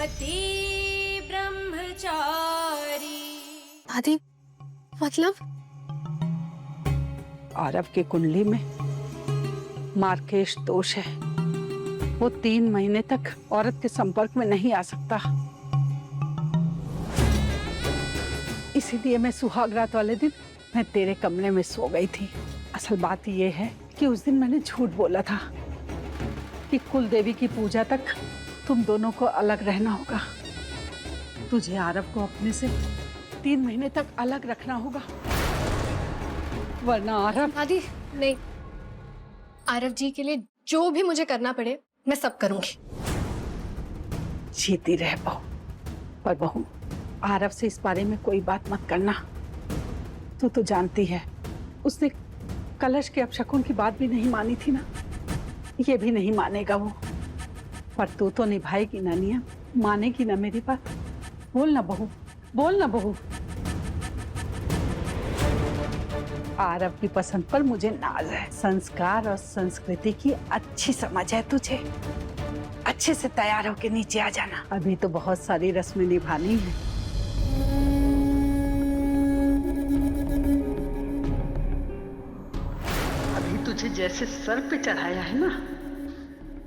पति ब्रह्मचारी। दादी मतलब आरव की कुंडली में मार्केश दोष है। वो 3 महीने तक औरत के संपर्क में नहीं आ सकता। इसीलिए मैं सुहागरात वाले दिन मैं तेरे कमरे में सो गई थी। असल बात यह है कि उस दिन मैंने झूठ बोला था कि कुल देवी की पूजा तक तुम दोनों को अलग रहना होगा। तुझे आरव को अपने से 3 महीने तक अलग रखना होगा, वरना आरव। दादी नहीं, आरव जी के लिए जो भी मुझे करना पड़े मैं सब करूंगी। जीती रह बहू, पर बहू आरव से इस बारे में कोई बात मत करना। तू तो जानती है उसने कलश के अपशकुन की बात भी नहीं मानी थी ना, ये भी नहीं मानेगा वो। पर तू तो निभाएगी ना नियम, मानेगी ना मेरी बात। बोल ना बहू, बोल ना बहू। आरव की पसंद पर मुझे नाज है। संस्कार और संस्कृति की अच्छी समझ है तुझे। अच्छे से तैयार होके नीचे आ जाना, अभी तो बहुत सारी रस्में निभानी है। अभी तुझे जैसे सर पे चढ़ाया है ना,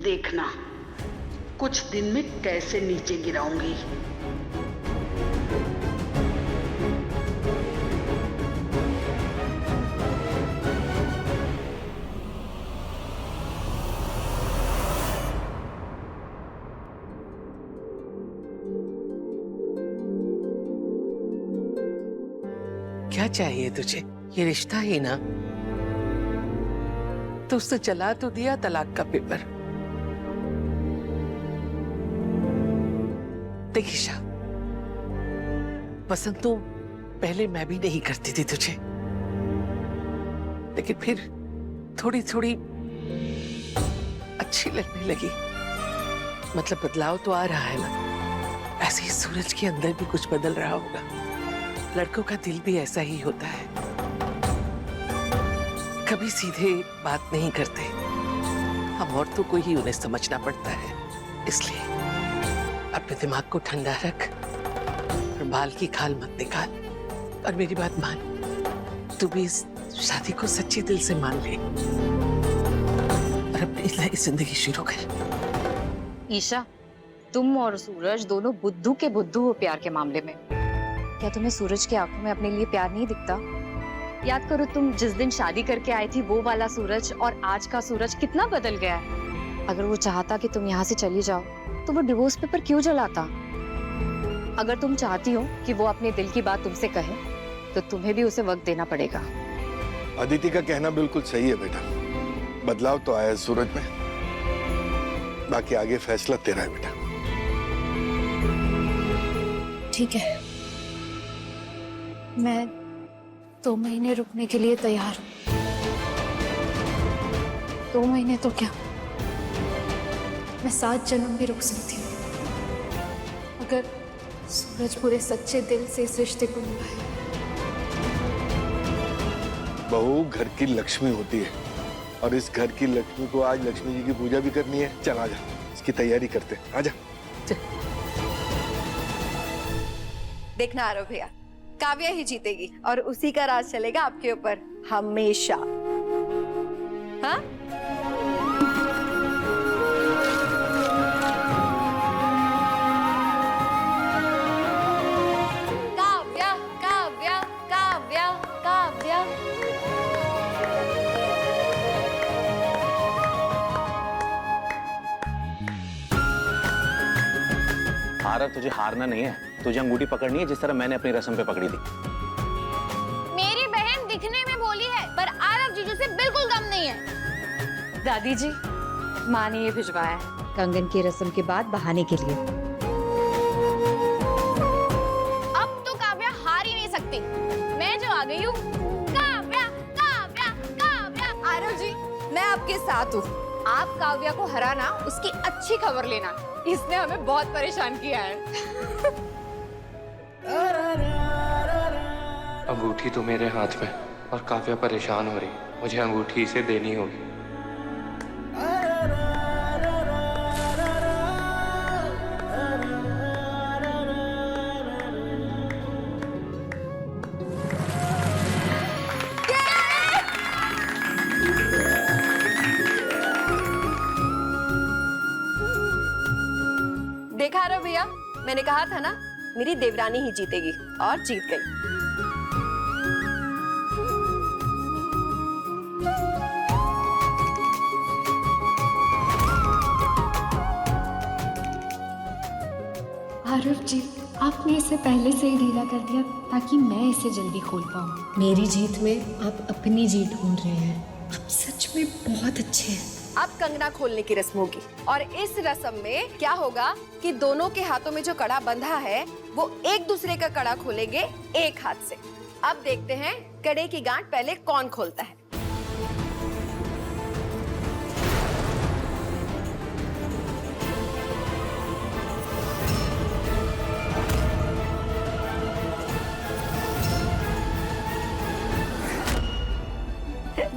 देखना कुछ दिन में कैसे नीचे गिराऊंगी। क्या चाहिए तुझे? ये रिश्ता ही ना। तो उसने चला तो दिया तलाक का पेपर। देख ईशा, पसंद तो पहले मैं भी नहीं करती थी तुझे, लेकिन फिर थोड़ी थोड़ी अच्छी लगने लगी। मतलब बदलाव तो आ रहा है ना। ऐसे ही सूरज के अंदर भी कुछ बदल रहा होगा। लड़कों का दिल भी ऐसा ही होता है, कभी सीधे बात नहीं करते। हम औरतों को ही उन्हें समझना पड़ता है। इसलिए अपने दिमाग को ठंडा रख और बाल की खाल मत निकाल। और मेरी बात मान, तू भी इस शादी को सच्चे दिल से मान ले और अपनी नई जिंदगी शुरू कर। ईशा, तुम और सूरज दोनों बुद्धू के बुद्धू हो प्यार के मामले में। क्या तुम्हें सूरज की आंखों में अपने लिए प्यार नहीं दिखता? याद करो, तुम जिस दिन शादी करके आई थी वो वाला सूरज और आज का सूरज कितना बदल गया है। अगर वो चाहता कि तुम यहाँ से चली जाओ तो वो डिवोर्स पेपर क्यों जलाता? अगर तुम चाहती हो कि वो अपने दिल की बात तुमसे कहे तो तुम्हें भी उसे वक्त देना पड़ेगा। अदिति का कहना बिल्कुल सही है बेटा। बदलाव तो आया है सूरज में, बाकी आगे फैसला तेरा है बेटा। ठीक है, मैं 2 महीने रुकने के लिए तैयार हूँ। 2 महीने तो क्या, मैं 7 जन्म भी रुक सकती हूँ, अगर सूरज पूरे सच्चे दिल से इस रिश्ते को निभाए। बहू घर की लक्ष्मी होती है और इस घर की लक्ष्मी को आज लक्ष्मी जी की पूजा भी करनी है। चल आजा, इसकी तैयारी करते। आजा। देखना आरव भैया, काव्या ही जीतेगी और उसी का राज चलेगा आपके ऊपर हमेशा। हाँ? काव्या काव्या काव्या काव्या। आरव, तुझे हारना नहीं है, तुझे अंगूठी पकड़नी है जिस तरह मैंने अपनी रस्म पे पकड़ी थी। मेरी बहन दिखने में भोली है पर आरव जीजू से बिल्कुल कम नहीं है। दादी जी, माँ ने ये भिजवाया है कंगन की रस्म के बाद बहाने के लिए। अब तो काव्या हार ही नहीं सकती। मैं जो आ गई हूँ। काव्या काव्या काव्या। आरव जी, मैं आपके साथ हूँ। आप काव्या को हराना, उसकी अच्छी खबर लेना। इसने हमें बहुत परेशान किया है। अंगूठी तो मेरे हाथ में और काव्या परेशान हो रही, मुझे अंगूठी इसे देनी होगी। देखा आरव भैया, मैंने कहा था ना मेरी देवरानी ही जीतेगी, और जीत गई। आरव जी, आपने इसे पहले से ही ढीला कर दिया ताकि मैं इसे जल्दी खोल पाऊँ। मेरी जीत में आप अपनी जीत ढूंढ रहे हैं। आप सच में बहुत अच्छे हैं। अब कंगना खोलने की रस्म होगी, और इस रस्म में क्या होगा कि दोनों के हाथों में जो कड़ा बंधा है वो एक दूसरे का कड़ा खोलेंगे एक हाथ से। अब देखते हैं कड़े की गांठ पहले कौन खोलता है।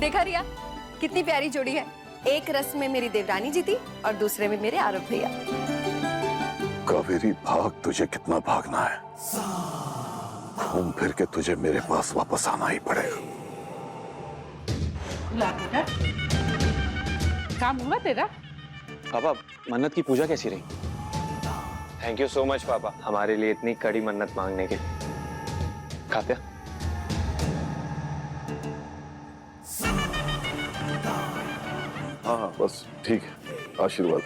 देखा रिया, कितनी प्यारी जोड़ी है। एक रस्म में मेरी देवरानी जीती और दूसरे में मेरे आरव भैया। कावेरी, भाग, तुझे कितना भागना है? घूम फिर के तुझे मेरे पास वापस आना ही पड़ेगा। काम हुआ तेरा? पापा, मन्नत की पूजा कैसी रही? थैंक यू सो मच पापा, हमारे लिए इतनी कड़ी मन्नत मांगने के लिए। काव्या, हाँ बस ठीक है, आशीर्वाद।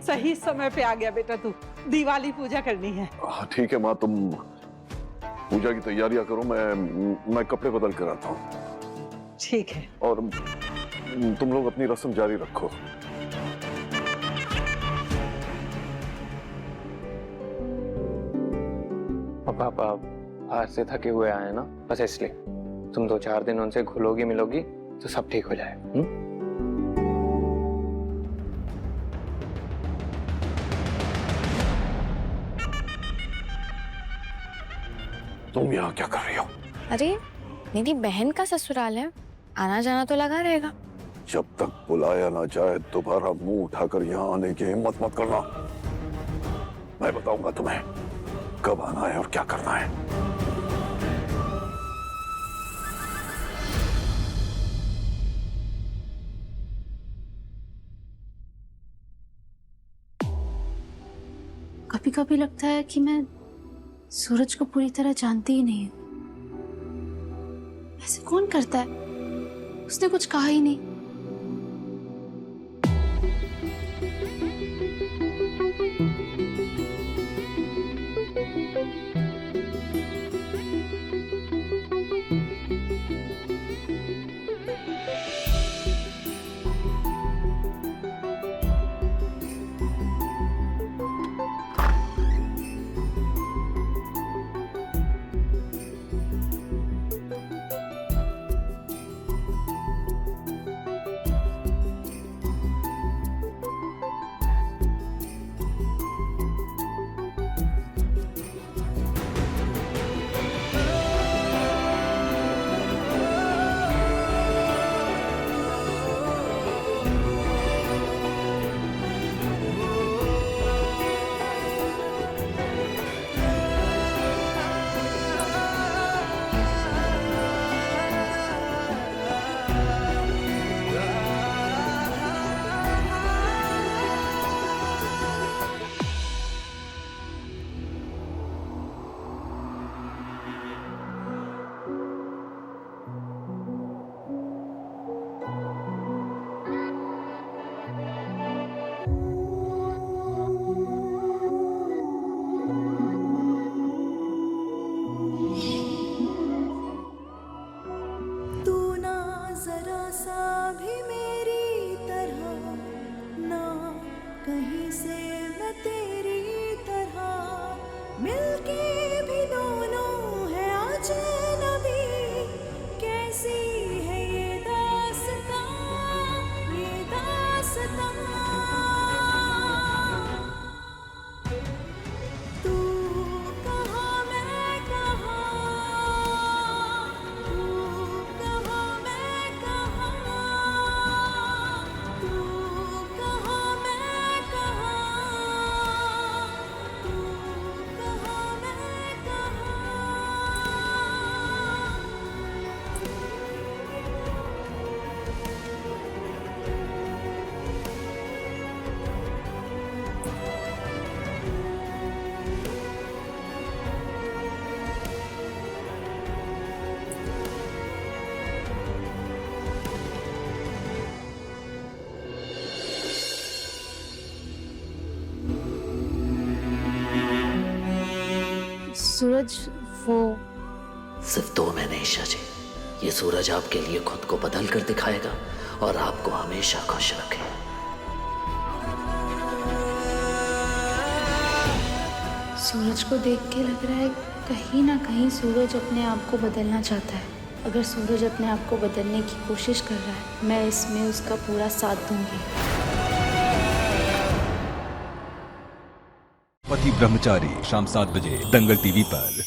सही समय पे आ गया बेटा तू। दिवाली पूजा करनी है। हाँ ठीक है माँ, तुम पूजा की तैयारियां करो, मैं कपड़े बदल कर आता हूँ। ठीक है। और तुम लोग अपनी रस्म जारी रखो। पापा बाहर से थके हुए आए ना, बस इसलिए। तुम 2-4 दिन उनसे घुलोगी मिलोगी तो सब ठीक हो जाए। तुम यहाँ क्या कर रही हो? अरे मेरी बहन का ससुराल है, आना जाना तो लगा रहेगा। जब तक बुलाया ना जाए दोबारा मुंह उठाकर यहाँ आने की हिम्मत मत करना। मैं बताऊंगा तुम्हें कब आना है और क्या करना है। कभी कभी लगता है कि मैं सूरज को पूरी तरह जानती ही नहीं हूँ। ऐसे कौन करता है? उसने कुछ कहा ही नहीं। सूरज वो सिर्फ 2 महीने ईशा जी, ये सूरज आपके लिए खुद को बदल कर दिखाएगा और आपको हमेशा खुश रखे। सूरज को देख के लग रहा है कहीं ना कहीं सूरज अपने आप को बदलना चाहता है। अगर सूरज अपने आप को बदलने की कोशिश कर रहा है, मैं इसमें उसका पूरा साथ दूंगी। पति ब्रह्मचारी शाम 7 बजे दंगल टीवी पर।